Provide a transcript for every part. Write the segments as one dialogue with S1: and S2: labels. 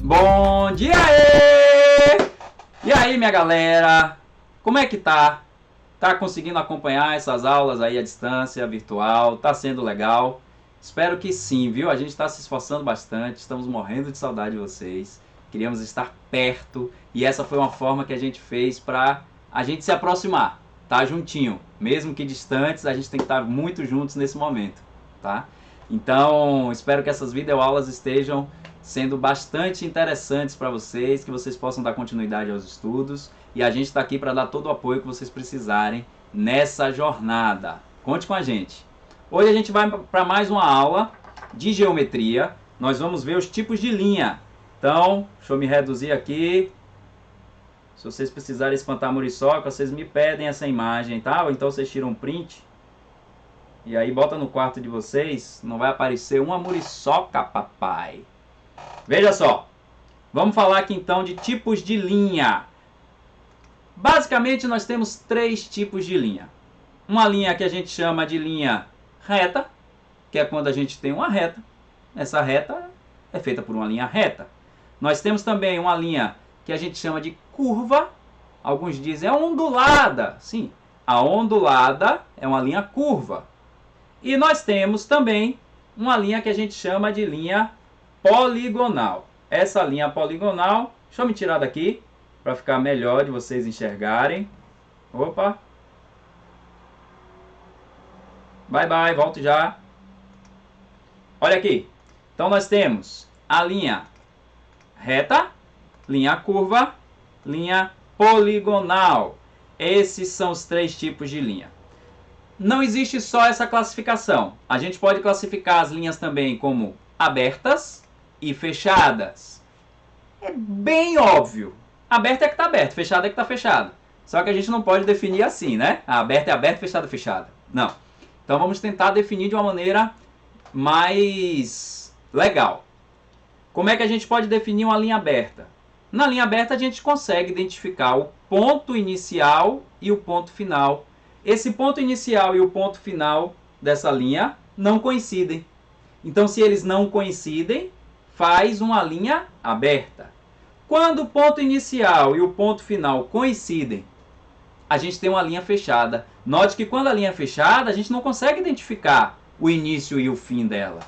S1: Bom dia aí! E aí, minha galera? Como é que tá? Tá conseguindo acompanhar essas aulas aí à distância, virtual? Tá sendo legal? Espero que sim, viu? A gente está se esforçando bastante, estamos morrendo de saudade de vocês. Queríamos estar perto e essa foi uma forma que a gente fez para a gente se aproximar, tá juntinho. Mesmo que distantes, a gente tem que estar muito juntos nesse momento, tá? Então, espero que essas videoaulas estejam sendo bastante interessantes para vocês, que vocês possam dar continuidade aos estudos. E a gente está aqui para dar todo o apoio que vocês precisarem nessa jornada. Conte com a gente. Hoje a gente vai para mais uma aula de geometria. Nós vamos ver os tipos de linha. Então, deixa eu me reduzir aqui. Se vocês precisarem espantar a muriçoca, vocês me pedem essa imagem, tá? Ou então vocês tiram um print. E aí bota no quarto de vocês, não vai aparecer uma muriçoca, papai. Veja só, vamos falar aqui então de tipos de linha. Basicamente nós temos três tipos de linha. Uma linha que a gente chama de linha reta, que é quando a gente tem uma reta. Essa reta é feita por uma linha reta. Nós temos também uma linha que a gente chama de curva. Alguns dizem é ondulada. Sim, a ondulada é uma linha curva. E nós temos também uma linha que a gente chama de linha poligonal. Essa linha poligonal, deixa eu me tirar daqui para ficar melhor de vocês enxergarem. Opa! Bye bye, volto já. Olha aqui. Então nós temos a linha reta, linha curva, linha poligonal. Esses são os três tipos de linha. Não existe só essa classificação. A gente pode classificar as linhas também como abertas e fechadas. É bem óbvio. Aberta é que está aberto, fechada é que está fechada. Só que a gente não pode definir assim, né? A aberta é aberta, fechada é fechada. Não. Então vamos tentar definir de uma maneira mais legal. Como é que a gente pode definir uma linha aberta? Na linha aberta a gente consegue identificar o ponto inicial e o ponto final. Esse ponto inicial e o ponto final dessa linha não coincidem. Então, se eles não coincidem, faz uma linha aberta. Quando o ponto inicial e o ponto final coincidem, a gente tem uma linha fechada. Note que quando a linha é fechada, a gente não consegue identificar o início e o fim dela.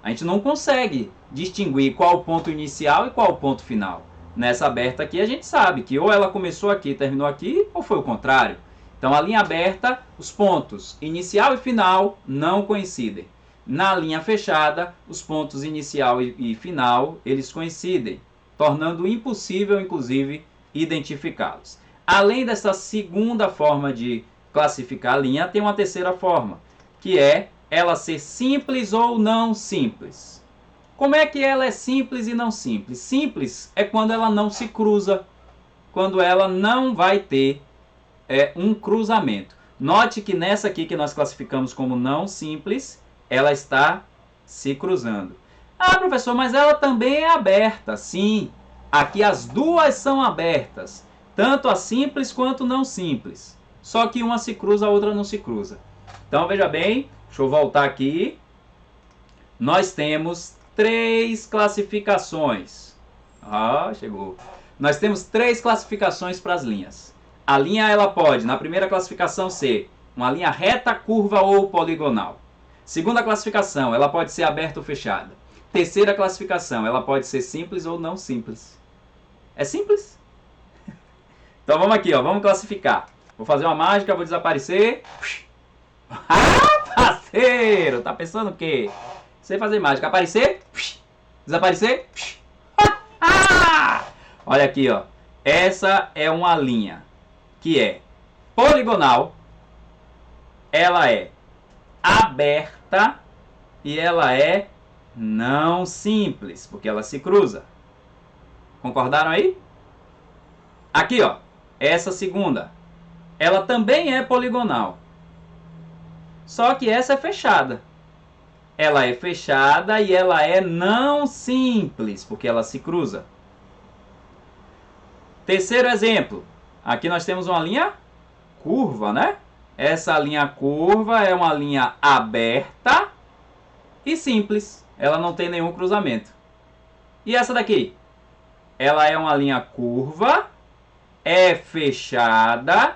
S1: A gente não consegue distinguir qual o ponto inicial e qual o ponto final. Nessa aberta aqui, a gente sabe que ou ela começou aqui e terminou aqui, ou foi o contrário. Então, a linha aberta, os pontos inicial e final não coincidem. Na linha fechada, os pontos inicial e final, eles coincidem, tornando impossível, inclusive, identificá-los. Além dessa segunda forma de classificar a linha, tem uma terceira forma, que é ela ser simples ou não simples. Como é que ela é simples e não simples? Simples é quando ela não se cruza, quando ela não vai ter um cruzamento. Note que nessa aqui que nós classificamos como não simples, ela está se cruzando. Ah, professor, mas ela também é aberta. Sim, aqui as duas são abertas, tanto a simples quanto não simples. Só que uma se cruza, a outra não se cruza. Então, veja bem, deixa eu voltar aqui. Nós temos três classificações. Ah, chegou. Nós temos três classificações para as linhas. A linha ela pode, na primeira classificação, ser uma linha reta, curva ou poligonal. Segunda classificação, ela pode ser aberta ou fechada. Terceira classificação, ela pode ser simples ou não simples. É simples? Então vamos aqui, ó, vamos classificar. Vou fazer uma mágica, vou desaparecer. Ah, parceiro! Tá pensando o quê? Sei fazer mágica. Aparecer? Desaparecer? Olha aqui, ó. Essa é uma linha que é poligonal, ela é aberta e ela é não simples, porque ela se cruza. Concordaram aí? Aqui, ó, essa segunda, ela também é poligonal, só que essa é fechada. Ela é fechada e ela é não simples, porque ela se cruza. Terceiro exemplo. Aqui nós temos uma linha curva, né? Essa linha curva é uma linha aberta e simples. Ela não tem nenhum cruzamento. E essa daqui? ela é uma linha curva, é fechada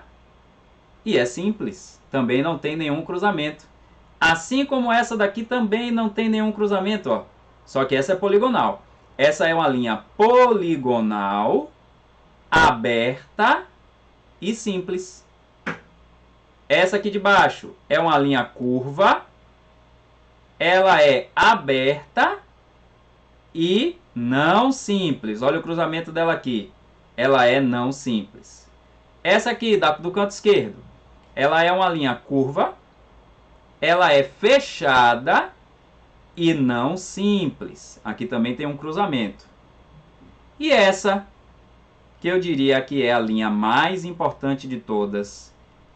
S1: e é simples. Também não tem nenhum cruzamento. Assim como essa daqui também não tem nenhum cruzamento, ó. Só que essa é poligonal. Essa é uma linha poligonal, aberta e simples. Essa aqui de baixo é uma linha curva, ela é aberta e não simples. Olha o cruzamento dela aqui. Ela é não simples. Essa aqui do canto esquerdo, ela é uma linha curva, ela é fechada e não simples. Aqui também tem um cruzamento. E essa, que eu diria que é a linha mais importante de todas,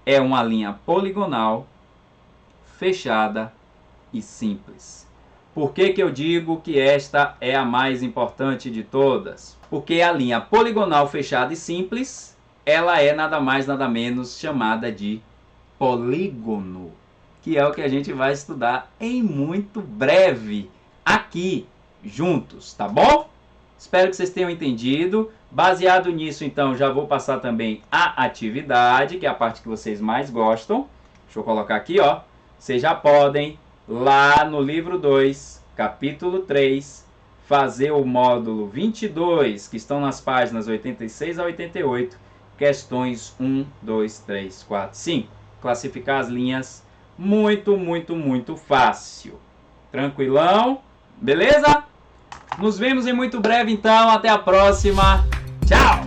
S1: é uma linha poligonal, fechada e simples. Por que que eu digo que esta é a mais importante de todas? Porque a linha poligonal, fechada e simples, ela é nada mais nada menos chamada de polígono, que é o que a gente vai estudar em muito breve aqui juntos, tá bom? Espero que vocês tenham entendido. Baseado nisso, então, já vou passar também a atividade, que é a parte que vocês mais gostam. Deixa eu colocar aqui, ó. Vocês já podem, lá no livro 2, capítulo 3, fazer o módulo 22, que estão nas páginas 86 a 88, questões 1, 2, 3, 4, 5. Classificar as linhas, muito, muito, muito fácil. Tranquilão? Beleza? Nos vemos em muito breve, então. Até a próxima. Tchau!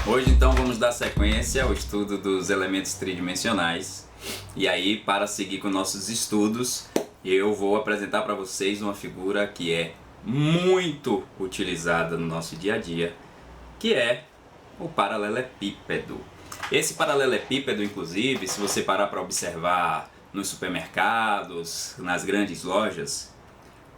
S1: Hoje, então, vamos dar sequência ao estudo dos elementos tridimensionais. E aí, para seguir com nossos estudos, eu vou apresentar para vocês uma figura que é muito utilizada no nosso dia a dia, que é o paralelepípedo. Esse paralelepípedo, inclusive, se você parar para observar nos supermercados, nas grandes lojas,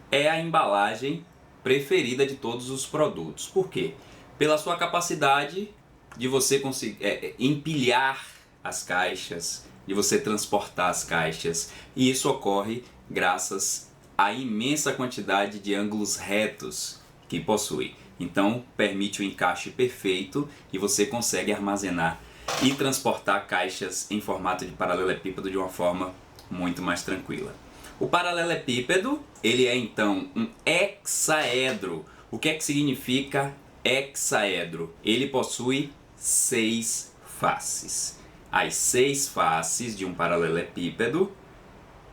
S1: é a embalagem preferida de todos os produtos. Por quê? Pela sua capacidade de você conseguir empilhar as caixas, de você transportar as caixas, e isso ocorre graças à imensa quantidade de ângulos retos que possui. Então permite o encaixe perfeito e você consegue armazenar e transportar caixas em formato de paralelepípedo de uma forma muito mais tranquila. O paralelepípedo, ele é então um hexaedro. O que é que significa hexaedro? Ele possui 6 faces. As 6 faces de um paralelepípedo,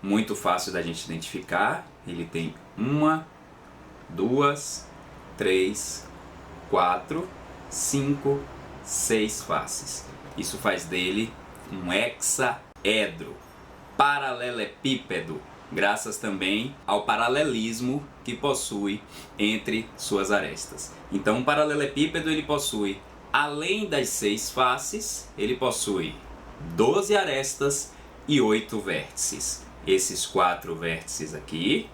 S1: muito fácil da gente identificar. Ele tem 1, 2, 3, 4, 5, 6 faces. Isso faz dele um hexaedro, paralelepípedo, graças também ao paralelismo que possui entre suas arestas. Então, um paralelepípedo ele possui, além das 6 faces, ele possui 12 arestas e 8 vértices. Esses 4 vértices aqui,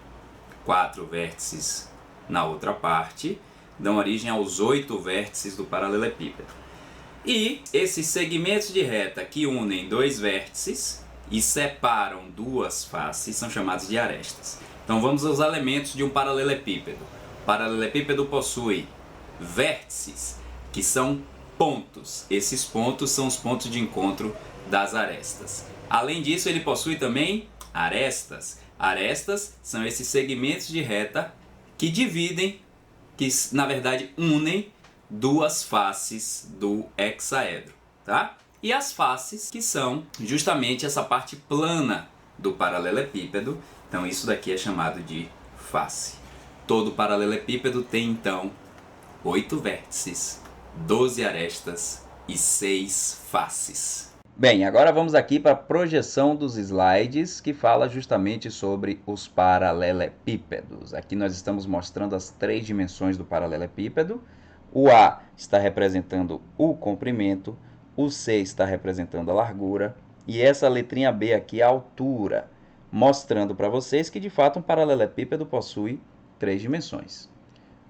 S1: 4 vértices na outra parte, dão origem aos 8 vértices do paralelepípedo. E esses segmentos de reta que unem 2 vértices e separam 2 faces são chamados de arestas. Então vamos aos elementos de um paralelepípedo. O paralelepípedo possui vértices, que são pontos. Esses pontos são os pontos de encontro das arestas. Além disso, ele possui também arestas. Arestas são esses segmentos de reta que dividem, que na verdade unem 2 faces do hexaedro, tá? E as faces, que são justamente essa parte plana do paralelepípedo. Então isso daqui é chamado de face. Todo paralelepípedo tem então 8 vértices, 12 arestas e 6 faces. Bem, agora vamos aqui para a projeção dos slides, que fala justamente sobre os paralelepípedos. Aqui nós estamos mostrando as 3 dimensões do paralelepípedo. O A está representando o comprimento, o C está representando a largura e essa letrinha B aqui a altura, mostrando para vocês que de fato um paralelepípedo possui 3 dimensões.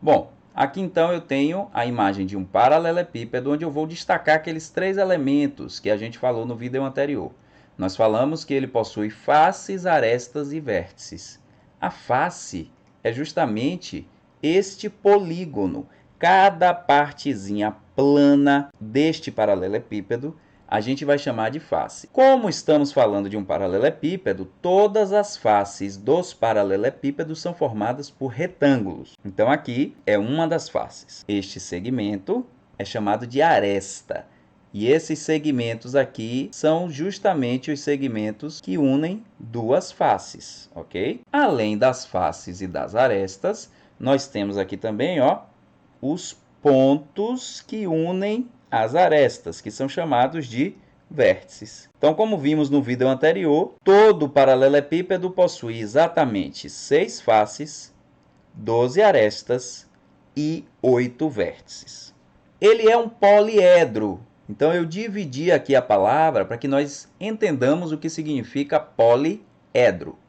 S1: Bom, Aqui então eu tenho a imagem de um paralelepípedo, onde eu vou destacar aqueles 3 elementos que a gente falou no vídeo anterior. Nós falamos que ele possui faces, arestas e vértices. A face é justamente este polígono. Cada partezinha plana deste paralelepípedo a gente vai chamar de face. Como estamos falando de um paralelepípedo, todas as faces dos paralelepípedos são formadas por retângulos. Então aqui é uma das faces. Este segmento é chamado de aresta. E esses segmentos aqui são justamente os segmentos que unem duas faces, ok? Além das faces e das arestas, nós temos aqui também, ó, os pontos que unem as arestas, que são chamados de vértices. Então, como vimos no vídeo anterior, todo paralelepípedo possui exatamente 6 faces, 12 arestas e 8 vértices. Ele é um poliedro. Então, eu dividi aqui a palavra para que nós entendamos o que significa poliedro.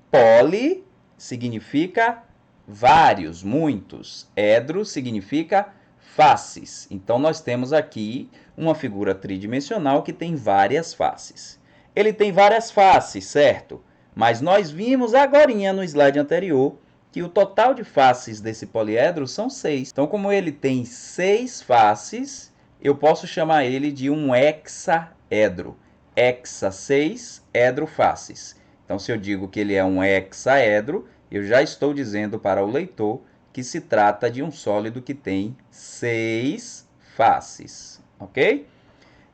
S1: Poli significa vários, muitos. Edro significa faces. Então, nós temos aqui uma figura tridimensional que tem várias faces. Ele tem várias faces, certo? Mas nós vimos agorinha no slide anterior que o total de faces desse poliedro são 6. Então, como ele tem 6 faces, eu posso chamar ele de um hexaedro. Hexa 6, edro faces. Então, se eu digo que ele é um hexaedro, eu já estou dizendo para o leitor que se trata de um sólido que tem 6 faces, ok?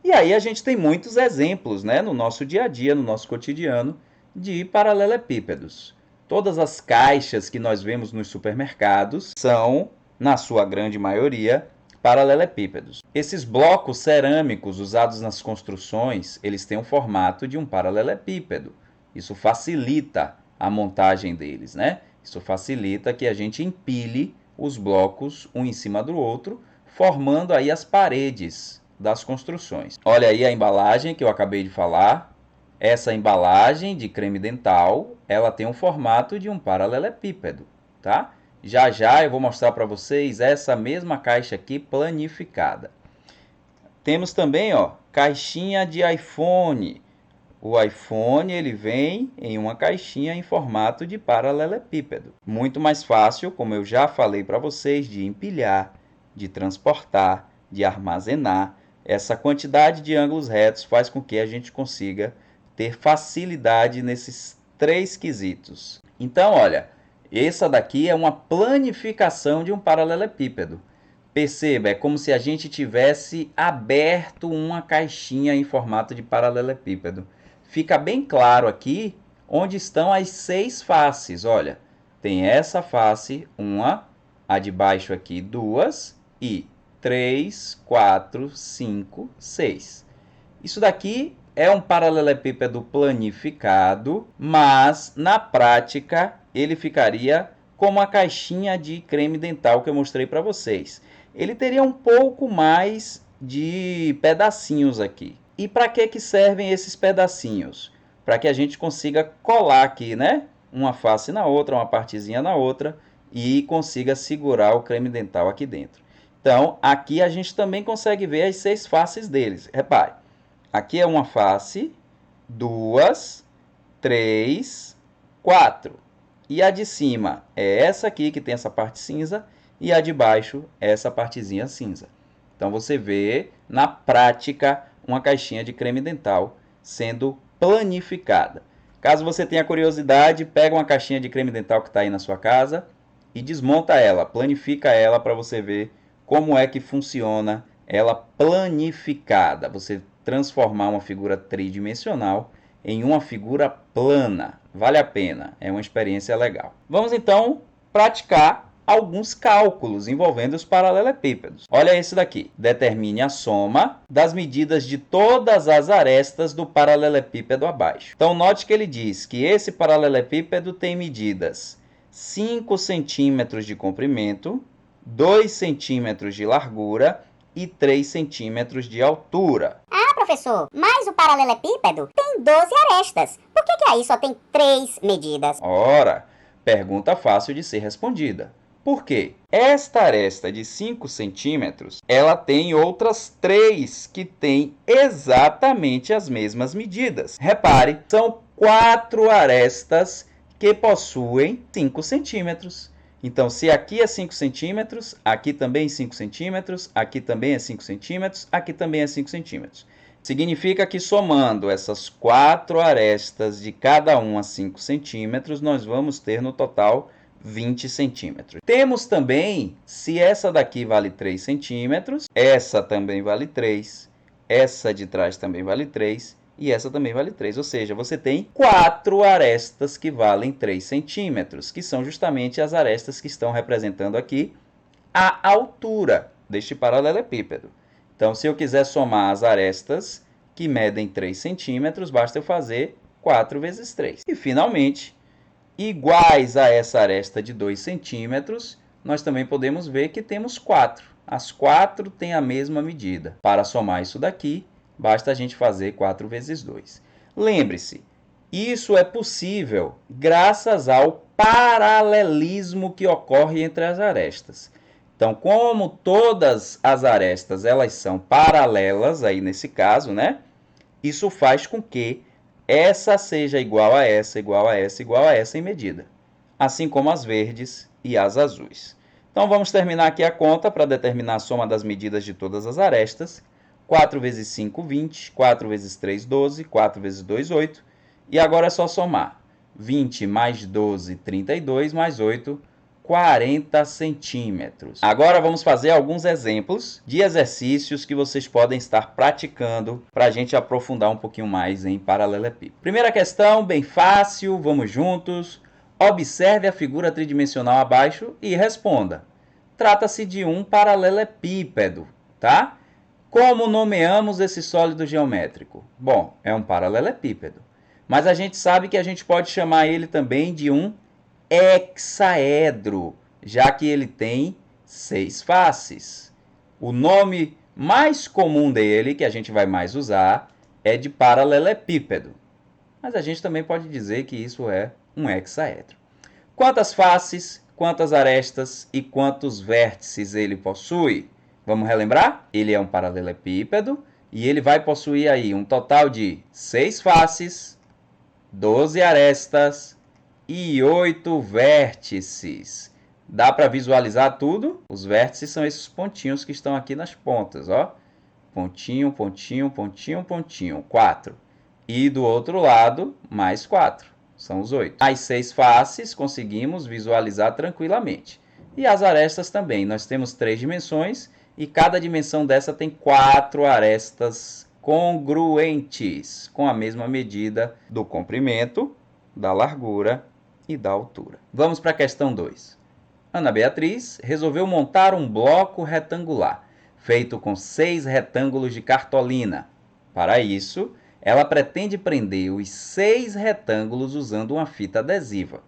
S1: E aí a gente tem muitos exemplos, né, no nosso dia a dia, no nosso cotidiano, de paralelepípedos. Todas as caixas que nós vemos nos supermercados são, na sua grande maioria, paralelepípedos. Esses blocos cerâmicos usados nas construções, eles têm o formato de um paralelepípedo. Isso facilita a montagem deles, né? Isso facilita que a gente empilhe os blocos um em cima do outro, formando aí as paredes das construções. Olha aí a embalagem que eu acabei de falar. Essa embalagem de creme dental, ela tem o formato de um paralelepípedo, tá? Já já eu vou mostrar para vocês essa mesma caixa aqui planificada. Temos também, ó, caixinha de iPhone. O iPhone ele vem em uma caixinha em formato de paralelepípedo. Muito mais fácil, como eu já falei para vocês, de empilhar, de transportar, de armazenar. Essa quantidade de ângulos retos faz com que a gente consiga ter facilidade nesses 3 quesitos. Então, olha, essa daqui é uma planificação de um paralelepípedo. Perceba, é como se a gente tivesse aberto uma caixinha em formato de paralelepípedo. Fica bem claro aqui onde estão as 6 faces. Olha, tem essa face, uma, a de baixo aqui, 2, e 3, 4, 5, 6. Isso daqui é um paralelepípedo planificado, mas na prática ele ficaria como a caixinha de creme dental que eu mostrei para vocês. Ele teria um pouco mais de pedacinhos aqui. E para que servem esses pedacinhos? Para que a gente consiga colar aqui, né? Uma face na outra, uma partezinha na outra, e consiga segurar o creme dental aqui dentro. Então, aqui a gente também consegue ver as 6 faces deles. Repare, aqui é uma face, 2, 3, 4. E a de cima é essa aqui, que tem essa parte cinza, e a de baixo é essa partezinha cinza. Então, você vê, na prática, uma caixinha de creme dental sendo planificada. Caso você tenha curiosidade, pega uma caixinha de creme dental que está aí na sua casa e desmonta ela, planifica ela para você ver como é que funciona ela planificada. Você transformar uma figura tridimensional em uma figura plana. Vale a pena, é uma experiência legal. Vamos então praticar alguns cálculos envolvendo os paralelepípedos. Olha esse daqui. Determine a soma das medidas de todas as arestas do paralelepípedo abaixo. Então, note que ele diz que esse paralelepípedo tem medidas 5 centímetros de comprimento, 2 centímetros de largura e 3 centímetros de altura.
S2: Ah, professor, mas o paralelepípedo tem 12 arestas. Por que aí só tem 3 medidas?
S1: Ora, pergunta fácil de ser respondida. Por quê? Esta aresta de 5 centímetros, ela tem outras 3 que têm exatamente as mesmas medidas. Repare, são 4 arestas que possuem 5 centímetros. Então, se aqui é 5 centímetros, aqui também é 5 centímetros, aqui também é 5 centímetros, aqui também é 5 centímetros. Significa que somando essas 4 arestas de cada uma a 5 centímetros, nós vamos ter no total 20 centímetros. Temos também, se essa daqui vale 3 centímetros, essa também vale 3, essa de trás também vale 3 e essa também vale 3. Ou seja, você tem 4 arestas que valem 3 centímetros, que são justamente as arestas que estão representando aqui a altura deste paralelepípedo. Então, se eu quiser somar as arestas que medem 3 centímetros, basta eu fazer 4 vezes 3. E, finalmente, iguais a essa aresta de 2 centímetros, nós também podemos ver que temos 4. As 4 têm a mesma medida. Para somar isso daqui, basta a gente fazer 4 vezes 2. Lembre-se, isso é possível graças ao paralelismo que ocorre entre as arestas. Então, como todas as arestas elas são paralelas, aí nesse caso, né? Isso faz com que essa seja igual a essa, igual a essa, igual a essa em medida. Assim como as verdes e as azuis. Então, vamos terminar aqui a conta para determinar a soma das medidas de todas as arestas. 4 vezes 5, 20. 4 vezes 3, 12. 4 vezes 2, 8. E agora é só somar. 20 mais 12, 32, mais 8, 40 centímetros. Agora vamos fazer alguns exemplos de exercícios que vocês podem estar praticando para a gente aprofundar um pouquinho mais em paralelepípedo. Primeira questão, bem fácil, vamos juntos. Observe a figura tridimensional abaixo e responda. Trata-se de um paralelepípedo, tá? Como nomeamos esse sólido geométrico? Bom, é um paralelepípedo. Mas a gente sabe que a gente pode chamar ele também de um hexaedro, já que ele tem 6 faces. O nome mais comum dele, que a gente vai mais usar, é de paralelepípedo. Mas a gente também pode dizer que isso é um hexaedro. Quantas faces, quantas arestas e quantos vértices ele possui? Vamos relembrar? Ele é um paralelepípedo e ele vai possuir aí um total de 6 faces, 12 arestas e 8 vértices. Dá para visualizar tudo? Os vértices são esses pontinhos que estão aqui nas pontas, ó. Pontinho, pontinho, pontinho, pontinho. 4. E do outro lado, mais 4. São os 8. As 6 faces conseguimos visualizar tranquilamente. E as arestas também. Nós temos 3 dimensões e cada dimensão dessa tem 4 arestas congruentes, com a mesma medida do comprimento, da largura e da altura. Vamos para a questão 2. Ana Beatriz resolveu montar um bloco retangular, feito com 6 retângulos de cartolina. Para isso, ela pretende prender os 6 retângulos usando uma fita adesiva.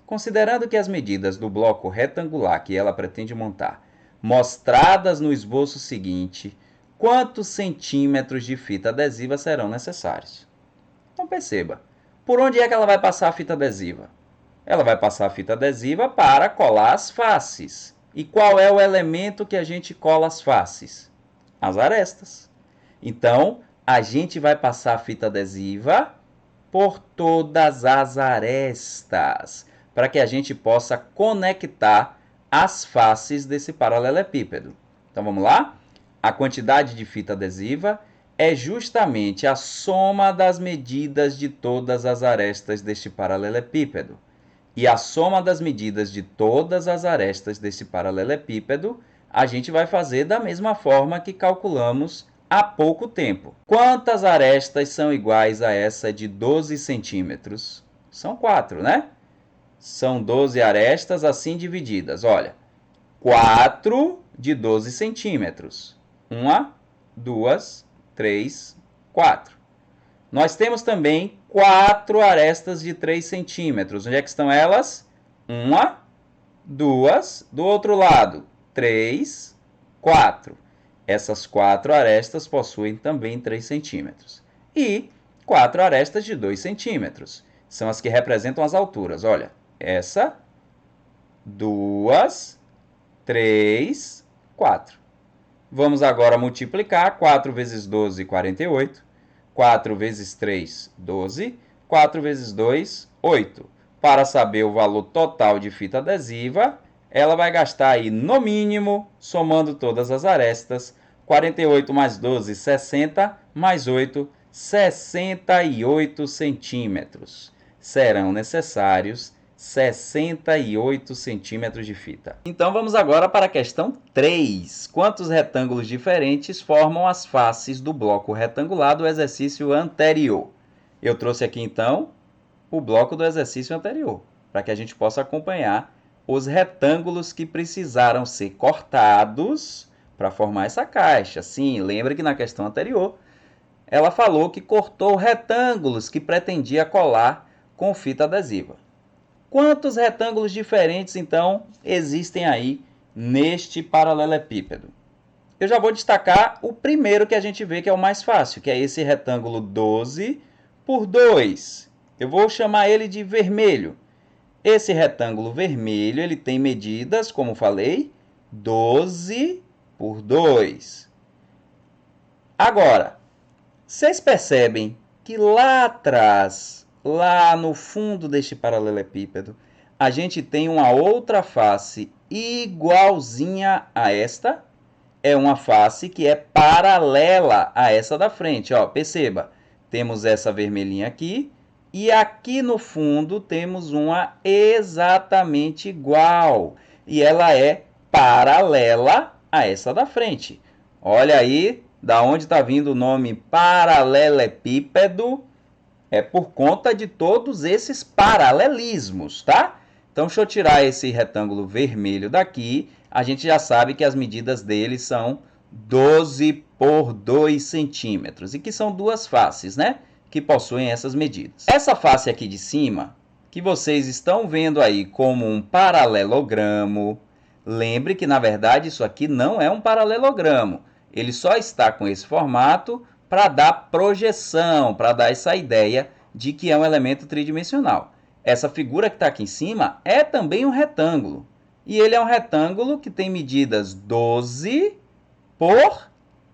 S1: Considerando que as medidas do bloco retangular que ela pretende montar, mostradas no esboço seguinte, quantos centímetros de fita adesiva serão necessários? Então perceba, por onde é que ela vai passar a fita adesiva? Ela vai passar a fita adesiva para colar as faces. E qual é o elemento que a gente cola as faces? As arestas. Então, a gente vai passar a fita adesiva por todas as arestas, para que a gente possa conectar as faces desse paralelepípedo. Então, vamos lá? A quantidade de fita adesiva é justamente a soma das medidas de todas as arestas deste paralelepípedo. E a soma das medidas de todas as arestas desse paralelepípedo, a gente vai fazer da mesma forma que calculamos há pouco tempo. Quantas arestas são iguais a essa de 12 centímetros? São 4, né? São 12 arestas assim divididas. Olha, 4 de 12 centímetros. 1, 2, 3, 4. Nós temos também 4 arestas de 3 centímetros. Onde é que estão elas? 1, 2, do outro lado, 3, 4. Essas 4 arestas possuem também 3 centímetros. E 4 arestas de 2 centímetros. São as que representam as alturas. Olha, essa 2, 3, 4. Vamos agora multiplicar. 4 vezes 12, 48. 4 vezes 3, 12. 4 vezes 2, 8. Para saber o valor total de fita adesiva, ela vai gastar aí, no mínimo, somando todas as arestas, 48 mais 12, 60, mais 8, 68 centímetros. Serão necessários 68 centímetros de fita. Então vamos agora para a questão 3. Quantos retângulos diferentes formam as faces do bloco retangular do exercício anterior? Eu trouxe aqui então o bloco do exercício anterior, para que a gente possa acompanhar os retângulos que precisaram ser cortados para formar essa caixa. Sim, lembra que na questão anterior ela falou que cortou retângulos que pretendia colar com fita adesiva. Quantos retângulos diferentes, então, existem aí neste paralelepípedo? Eu já vou destacar o primeiro que a gente vê que é o mais fácil, que é esse retângulo 12 por 2. Eu vou chamar ele de vermelho. Esse retângulo vermelho, ele tem medidas, como falei, 12 por 2. Agora, vocês percebem que lá atrás, lá no fundo deste paralelepípedo, a gente tem uma outra face igualzinha a esta. É uma face que é paralela a essa da frente. Ó, perceba, temos essa vermelhinha aqui e aqui no fundo temos uma exatamente igual. E ela é paralela a essa da frente. Olha aí, da onde está vindo o nome paralelepípedo. É por conta de todos esses paralelismos, tá? Então, deixa eu tirar esse retângulo vermelho daqui. A gente já sabe que as medidas dele são 12 por 2 centímetros. E que são duas faces, né? Que possuem essas medidas. Essa face aqui de cima, que vocês estão vendo aí como um paralelogramo. Lembre que, na verdade, isso aqui não é um paralelogramo. Ele só está com esse formato para dar projeção, para dar essa ideia de que é um elemento tridimensional. Essa figura que está aqui em cima é também um retângulo. E ele é um retângulo que tem medidas 12 por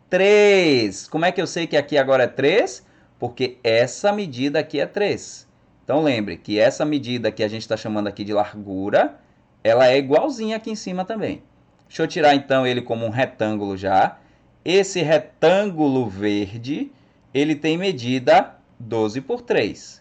S1: 3. Como é que eu sei que aqui agora é 3? Porque essa medida aqui é 3. Então, lembre que essa medida que a gente está chamando aqui de largura, ela é igualzinha aqui em cima também. Deixa eu tirar, então, ele como um retângulo já. Esse retângulo verde, ele tem medida 12 por 3.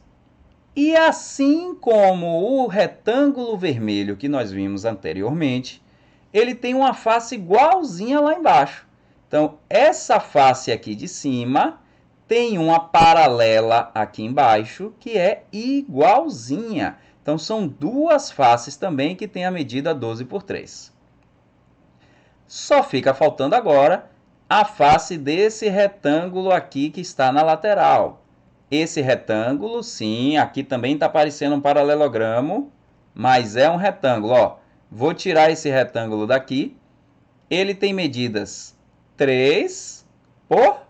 S1: E assim como o retângulo vermelho que nós vimos anteriormente, ele tem uma face igualzinha lá embaixo. Então, essa face aqui de cima tem uma paralela aqui embaixo que é igualzinha. Então, são duas faces também que têm a medida 12 por 3. Só fica faltando agora a face desse retângulo aqui que está na lateral. Esse retângulo, sim, aqui também está parecendo um paralelogramo, mas é um retângulo. Ó, vou tirar esse retângulo daqui. Ele tem medidas 3 por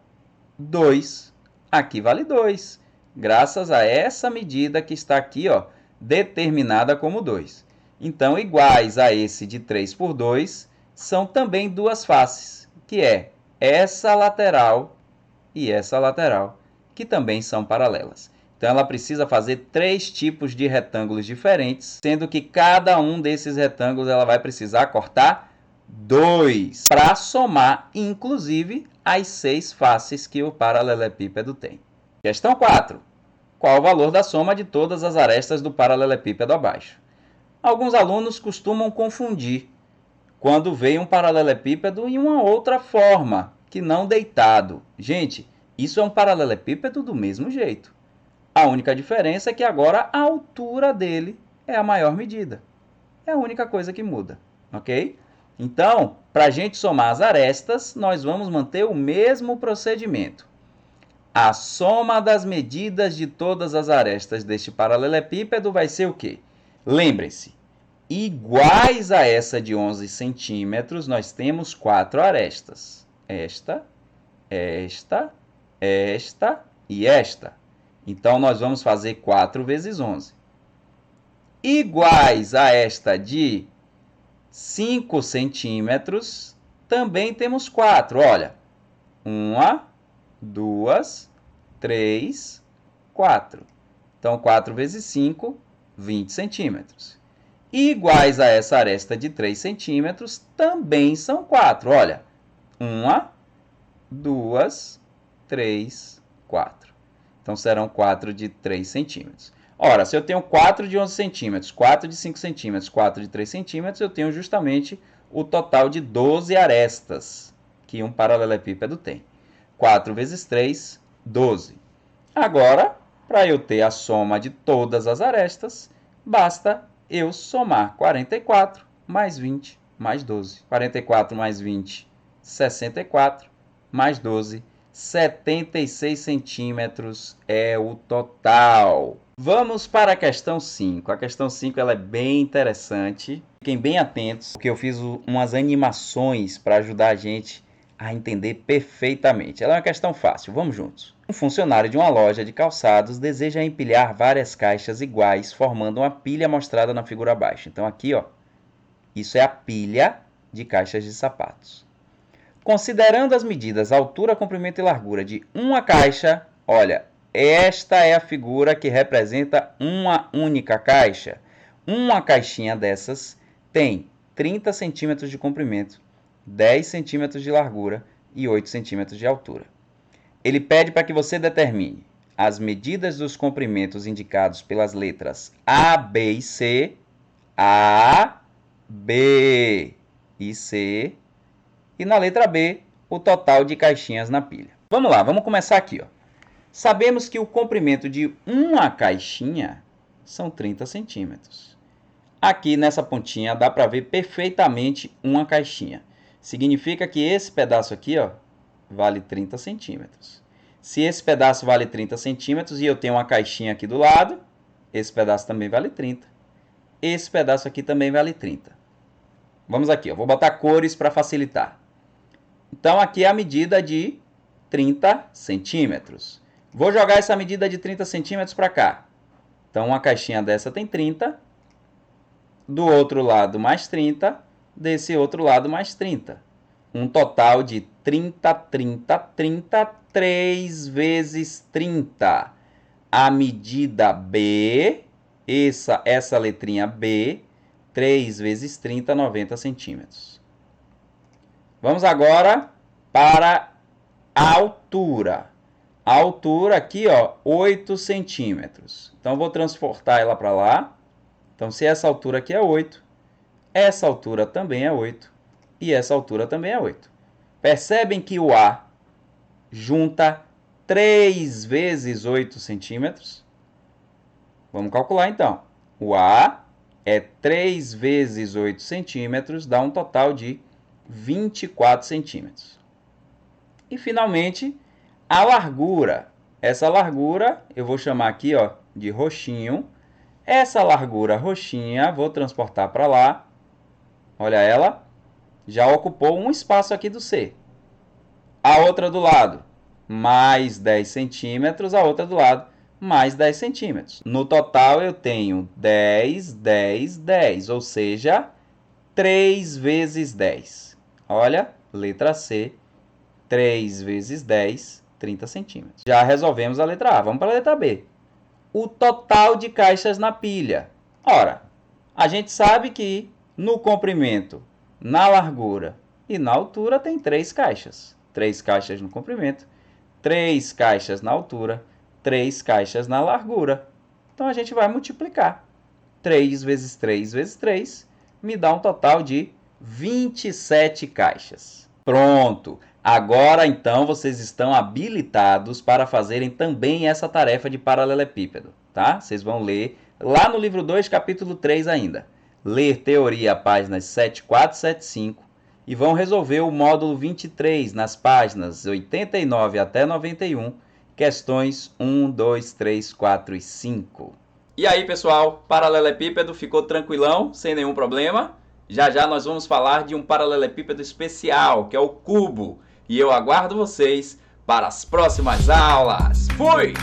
S1: 2. Aqui vale 2, graças a essa medida que está aqui, ó, determinada como 2. Então, iguais a esse de 3 por 2, são também duas faces, que é essa lateral e essa lateral, que também são paralelas. Então, ela precisa fazer 3 tipos de retângulos diferentes, sendo que cada um desses retângulos ela vai precisar cortar 2, para somar, inclusive, as 6 faces que o paralelepípedo tem. Questão 4. Qual o valor da soma de todas as arestas do paralelepípedo abaixo? Alguns alunos costumam confundir quando vê um paralelepípedo em uma outra forma, que não deitado. Gente, isso é um paralelepípedo do mesmo jeito. A única diferença é que agora a altura dele é a maior medida. É a única coisa que muda, ok? Então, para a gente somar as arestas, nós vamos manter o mesmo procedimento. A soma das medidas de todas as arestas deste paralelepípedo vai ser o quê? Lembrem-se, iguais a essa de 11 centímetros, nós temos 4 arestas. Esta, esta, esta e esta. Então, nós vamos fazer 4 vezes 11. Iguais a esta de 5 centímetros, também temos 4. Olha, 1, 2, 3, 4. Então, 4 vezes 5, 20 centímetros. Iguais a essa aresta de 3 centímetros, também são 4. Olha, 1, 2, 3, 4. Então, serão 4 de 3 centímetros. Ora, se eu tenho 4 de 11 centímetros, 4 de 5 centímetros, 4 de 3 centímetros, eu tenho justamente o total de 12 arestas que um paralelepípedo tem. 4 vezes 3, 12. Agora, para eu ter a soma de todas as arestas, basta eu somar 44 mais 20 mais 12. 44 mais 20, 64, mais 12, 76 centímetros é o total. Vamos para a questão 5. A questão 5 ela é bem interessante. Fiquem bem atentos, porque eu fiz umas animações para ajudar a gente a entender perfeitamente. Ela é uma questão fácil. Vamos juntos. Um funcionário de uma loja de calçados deseja empilhar várias caixas iguais, formando uma pilha mostrada na figura abaixo. Então, aqui, ó, isso é a pilha de caixas de sapatos. Considerando as medidas altura, comprimento e largura de uma caixa, olha, esta é a figura que representa uma única caixa. Uma caixinha dessas tem 30 centímetros de comprimento, 10 centímetros de largura e 8 centímetros de altura. Ele pede para que você determine as medidas dos comprimentos indicados pelas letras A, B e C, A, B e C, e na letra B, o total de caixinhas na pilha. Vamos lá, vamos começar aqui, ó. Sabemos que o comprimento de uma caixinha são 30 centímetros. Aqui nessa pontinha dá para ver perfeitamente uma caixinha. Significa que esse pedaço aqui, ó, vale 30 centímetros. Se esse pedaço vale 30 centímetros e eu tenho uma caixinha aqui do lado, esse pedaço também vale 30. Esse pedaço aqui também vale 30. Vamos aqui, ó, vou botar cores para facilitar. Então, aqui é a medida de 30 centímetros. Vou jogar essa medida de 30 centímetros para cá. Então, uma caixinha dessa tem 30. Do outro lado, mais 30. Desse outro lado, mais 30. Um total de 30, 30, 30, 3 vezes 30. A medida B, essa letrinha B, 3 vezes 30, 90 centímetros. Vamos agora para a altura. A altura aqui, ó, 8 centímetros. Então, vou transportar ela para lá. Então, se essa altura aqui é 8, essa altura também é 8 e essa altura também é 8. Percebem que o A junta 3 vezes 8 centímetros? Vamos calcular, então. O A é 3 vezes 8 centímetros, dá um total de 24 centímetros. E, finalmente, a largura. Essa largura, eu vou chamar aqui, ó, de roxinho. Essa largura roxinha, vou transportar para lá. Olha ela. Já ocupou um espaço aqui do C. A outra do lado, mais 10 centímetros. A outra do lado, mais 10 centímetros. No total, eu tenho 10, 10, 10. Ou seja, 3 vezes 10. Olha, letra C. 3 vezes 10, 30 centímetros. Já resolvemos a letra A. Vamos para a letra B. O total de caixas na pilha. Ora, a gente sabe que no comprimento, na largura e na altura tem 3 caixas. 3 caixas no comprimento, 3 caixas na altura, 3 caixas na largura. Então, a gente vai multiplicar. 3 vezes 3 vezes 3 me dá um total de 27 caixas. Pronto! Agora, então, vocês estão habilitados para fazerem também essa tarefa de paralelepípedo, tá? Vocês vão ler lá no livro 2, capítulo 3 ainda. Ler teoria, páginas 74 e 75. E vão resolver o módulo 23, nas páginas 89 até 91, questões 1, 2, 3, 4 e 5. E aí, pessoal, paralelepípedo ficou tranquilão, sem nenhum problema? Já já nós vamos falar de um paralelepípedo especial, que é o cubo. E eu aguardo vocês para as próximas aulas. Fui!